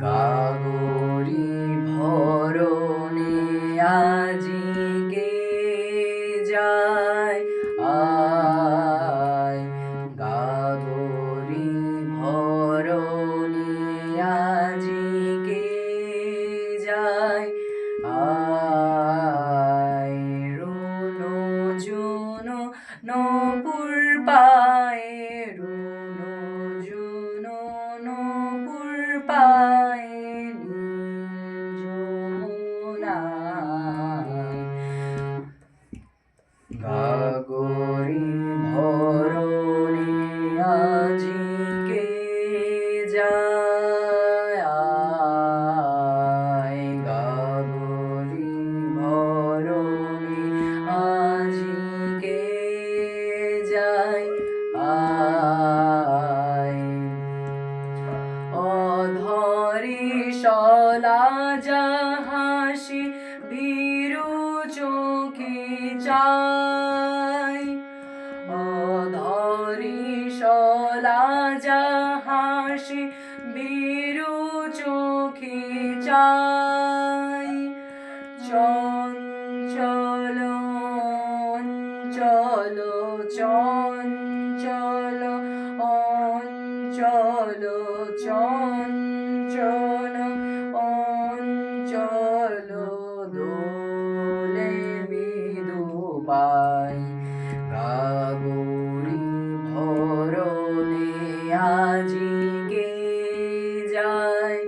গাগরি ভরণে আজিকে যায় আয়, গাগরি ভরণে আজিকে যায় আয়, রুনু ঝুনু নূপুর পায়ে, রুনু ঝুনু নূপুর পায়ে নীল যমুনায়, গাগরি ভরণে আজিকে যায় আয়, গাগরি ভরণে আজিকে যায় আয়, অধরে শলা হাসি ভীরু চোখে চায়, অধরে শলা হাসি ভীরু চোখে চায়, চঞ্চল অঞ্চল চঞ্চল অঞ্চল চঞ্চল অঞ্চল দোলে মৃদু পায়, গাগরি ভরণে আজিকে যায়